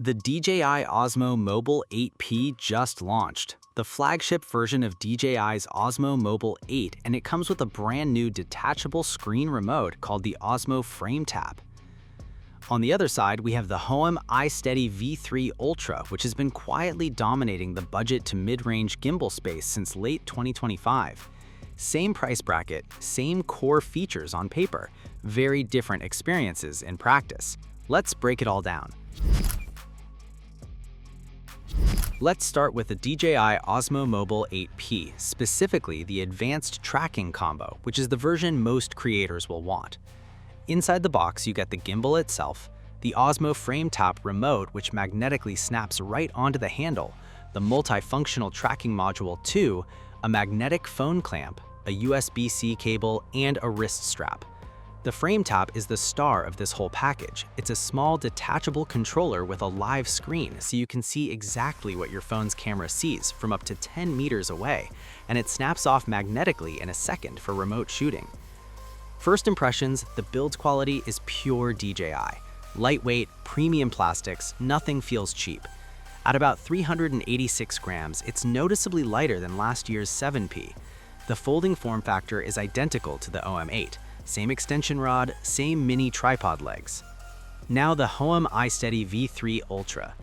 The DJI Osmo Mobile 8P just launched, the flagship version of DJI's Osmo Mobile 8, and it comes with a brand new detachable screen remote called the Osmo FrameTap. On the other side, we have the Hohem iSteady V3 Ultra, which has been quietly dominating the budget to mid-range gimbal space since late 2025. Same price bracket, same core features on paper, very different experiences in practice. Let's break it all down. Let's start with the DJI Osmo Mobile 8P, specifically the Advanced Tracking Combo, which is the version most creators will want. Inside the box, you get the gimbal itself, the Osmo FrameTap remote, which magnetically snaps right onto the handle, the multifunctional tracking module 2, a magnetic phone clamp, a USB-C cable, and a wrist strap. The FrameTap is the star of this whole package. It's a small detachable controller with a live screen, so you can see exactly what your phone's camera sees from up to 10 meters away, and it snaps off magnetically in a second for remote shooting. First impressions, the build quality is pure DJI. Lightweight, premium plastics, nothing feels cheap. At about 386 grams, it's noticeably lighter than last year's 7P. The folding form factor is identical to the OM8. Same extension rod, same mini tripod legs. Now the Hohem iSteady V3 Ultra.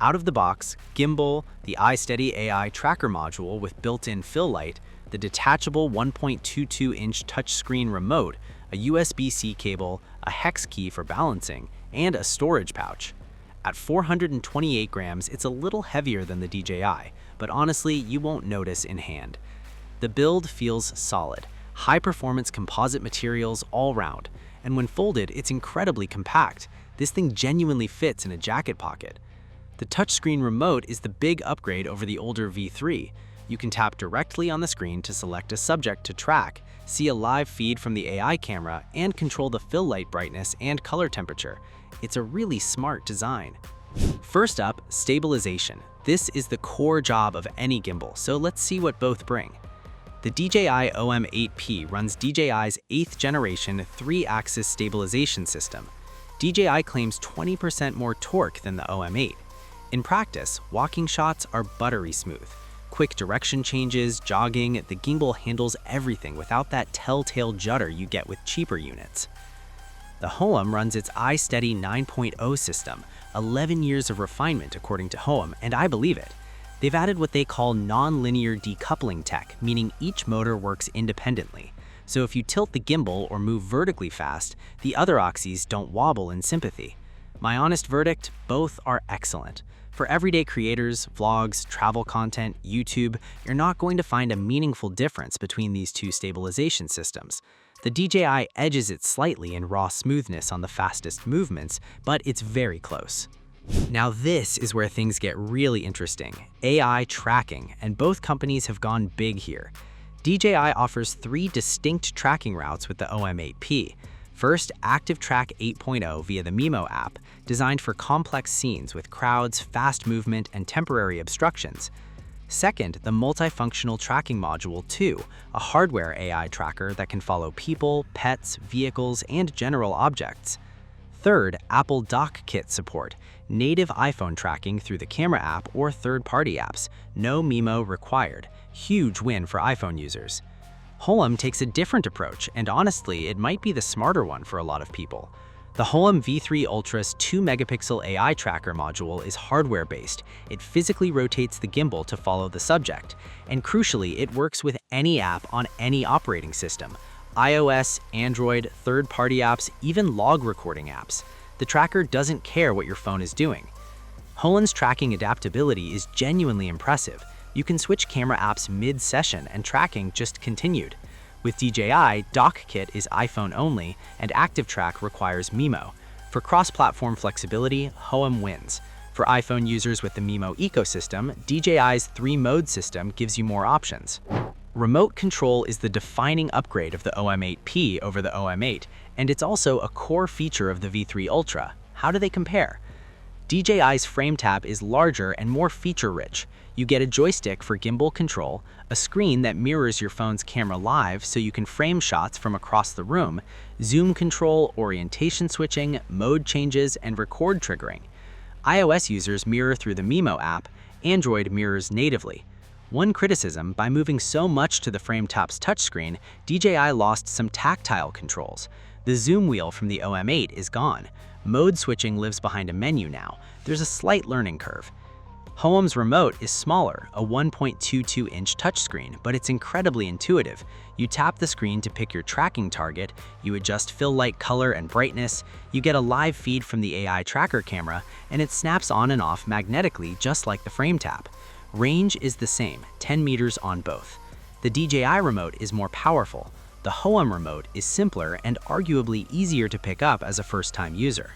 Out of the box, gimbal, the iSteady AI tracker module with built-in fill light, the detachable 1.22-inch touchscreen remote, a USB-C cable, a hex key for balancing, and a storage pouch. At 428 grams, it's a little heavier than the DJI, but honestly, you won't notice in hand. The build feels solid. High-performance composite materials all round, and when folded, it's incredibly compact. This thing genuinely fits in a jacket pocket. The touchscreen remote is the big upgrade over the older V3. You can tap directly on the screen to select a subject to track, see a live feed from the AI camera, and control the fill light brightness and color temperature. It's a really smart design. First up, stabilization. This is the core job of any gimbal, so let's see what both bring. The DJI OM8P runs DJI's 8th generation 3-axis stabilization system. DJI claims 20% more torque than the OM8. In practice, walking shots are buttery smooth. Quick direction changes, jogging, the gimbal handles everything without that telltale judder you get with cheaper units. The Hohem runs its iSteady 9.0 system, 11 years of refinement according to Hohem, and I believe it. They've added what they call non-linear decoupling tech, meaning each motor works independently. So if you tilt the gimbal or move vertically fast, the other axes don't wobble in sympathy. My honest verdict, both are excellent. For everyday creators, vlogs, travel content, YouTube, you're not going to find a meaningful difference between these two stabilization systems. The DJI edges it slightly in raw smoothness on the fastest movements, but it's very close. Now this is where things get really interesting, AI tracking, and both companies have gone big here. DJI offers 3 distinct tracking routes with the OM8P. First, Active Track 8.0 via the Mimo app, designed for complex scenes with crowds, fast movement, and temporary obstructions. Second, the Multifunctional Tracking Module 2, a hardware AI tracker that can follow people, pets, vehicles, and general objects. Third, Apple Dock Kit support, native iPhone tracking through the camera app or third-party apps, no Mimo required. Huge win for iPhone users. Hohem takes a different approach, and honestly, it might be the smarter one for a lot of people. The Hohem V3 Ultra's 2-megapixel AI tracker module is hardware-based. It physically rotates the gimbal to follow the subject, and crucially, it works with any app on any operating system. iOS, Android, third-party apps, even log recording apps. The tracker doesn't care what your phone is doing. Hohem's tracking adaptability is genuinely impressive. You can switch camera apps mid-session and tracking just continued. With DJI, Dock Kit is iPhone only, and Active Track requires Mimo. For cross-platform flexibility, Hohem wins. For iPhone users with the Mimo ecosystem, DJI's 3-mode system gives you more options. Remote control is the defining upgrade of the OM8P over the OM8, and it's also a core feature of the V3 Ultra. How do they compare? DJI's FrameTap is larger and more feature-rich. You get a joystick for gimbal control, a screen that mirrors your phone's camera live so you can frame shots from across the room, zoom control, orientation switching, mode changes, and record triggering. iOS users mirror through the Mimo app, Android mirrors natively. One criticism, by moving so much to the FrameTap's touchscreen, DJI lost some tactile controls. The zoom wheel from the OM 8 is gone. Mode switching lives behind a menu now. There's a slight learning curve. Hohem's remote is smaller, a 1.22-inch touchscreen, but it's incredibly intuitive. You tap the screen to pick your tracking target, you adjust fill light color and brightness, you get a live feed from the AI tracker camera, and it snaps on and off magnetically just like the FrameTap. Range is the same, 10 meters on both. The DJI remote is more powerful. The Hohem remote is simpler and arguably easier to pick up as a first-time user.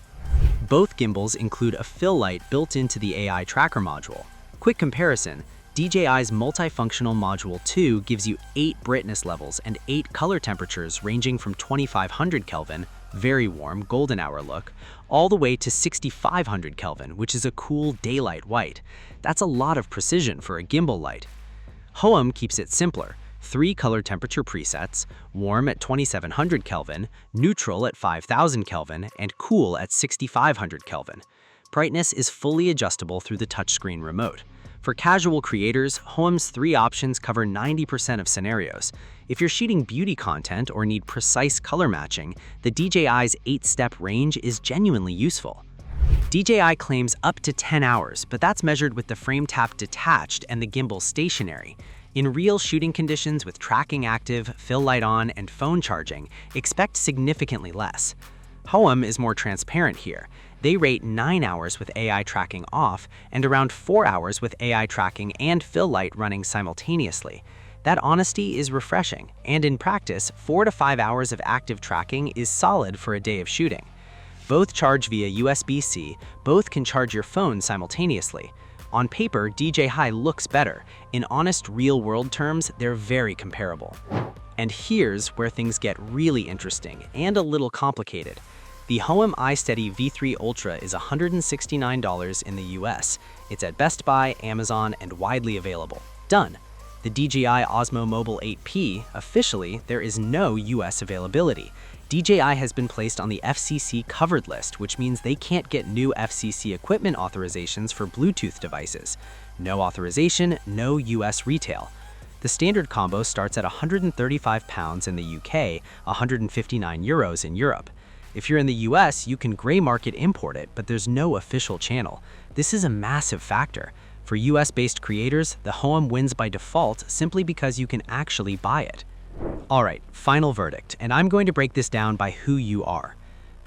Both gimbals include a fill light built into the AI tracker module. Quick comparison, DJI's multifunctional Module 2 gives you 8 brightness levels and 8 color temperatures ranging from 2500 Kelvin, very warm golden hour look, all the way to 6500 Kelvin, which is a cool daylight white. That's a lot of precision for a gimbal light. Hohem keeps it simpler. 3 color temperature presets, warm at 2700 Kelvin, neutral at 5000 Kelvin, and cool at 6500 Kelvin. Brightness is fully adjustable through the touchscreen remote. For casual creators, Hohem's 3 options cover 90% of scenarios. If you're shooting beauty content or need precise color matching, the DJI's 8-step range is genuinely useful. DJI claims up to 10 hours, but that's measured with the FrameTap detached and the gimbal stationary. In real shooting conditions with tracking active, fill light on, and phone charging, expect significantly less. Hohem is more transparent here. They rate 9 hours with AI tracking off and around 4 hours with AI tracking and fill light running simultaneously. That honesty is refreshing, and in practice, 4 to 5 hours of active tracking is solid for a day of shooting. Both charge via USB-C, both can charge your phone simultaneously. On paper, DJI looks better. In honest, real-world terms, they're very comparable. And here's where things get really interesting and a little complicated. The Hohem iSteady V3 Ultra is $169 in the US. It's at Best Buy, Amazon, and widely available. Done. The DJI Osmo Mobile 8P, officially, there is no US availability. DJI has been placed on the FCC covered list, which means they can't get new FCC equipment authorizations for Bluetooth devices. No authorization, no US retail. The standard combo starts at £135 in the UK, €159 in Europe. If you're in the US, you can gray market import it, but there's no official channel. This is a massive factor. For US-based creators, the Hohem wins by default simply because you can actually buy it. Alright, final verdict, and I'm going to break this down by who you are.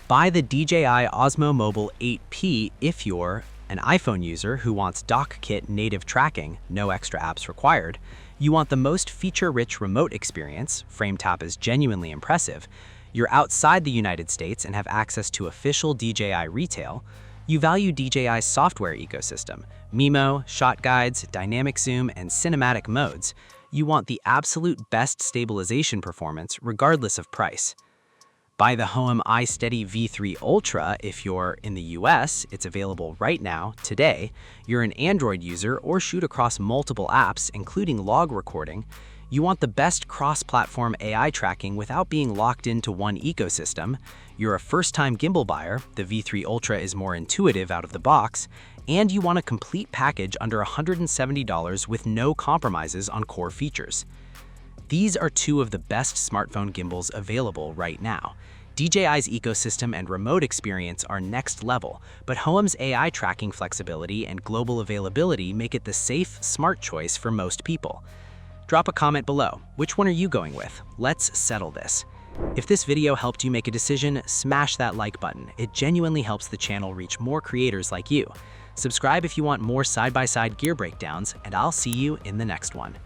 Buy the DJI Osmo Mobile 8P if you're an iPhone user who wants DockKit native tracking, no extra apps required. You want the most feature-rich remote experience, FrameTap is genuinely impressive. You're outside the United States and have access to official DJI retail. You value DJI's software ecosystem, Mimo, shot guides, dynamic zoom, and cinematic modes. You want the absolute best stabilization performance regardless of price. Buy the Hohem iSteady V3 Ultra if you're in the US, it's available right now, today. You're an Android user or shoot across multiple apps, including log recording. You want the best cross-platform AI tracking without being locked into one ecosystem. You're a first-time gimbal buyer, the V3 Ultra is more intuitive out of the box, and you want a complete package under $170 with no compromises on core features. These are 2 of the best smartphone gimbals available right now. DJI's ecosystem and remote experience are next level, but Hohem's AI tracking flexibility and global availability make it the safe, smart choice for most people. Drop a comment below. Which one are you going with? Let's settle this. If this video helped you make a decision, smash that like button. It genuinely helps the channel reach more creators like you. Subscribe if you want more side-by-side gear breakdowns, and I'll see you in the next one.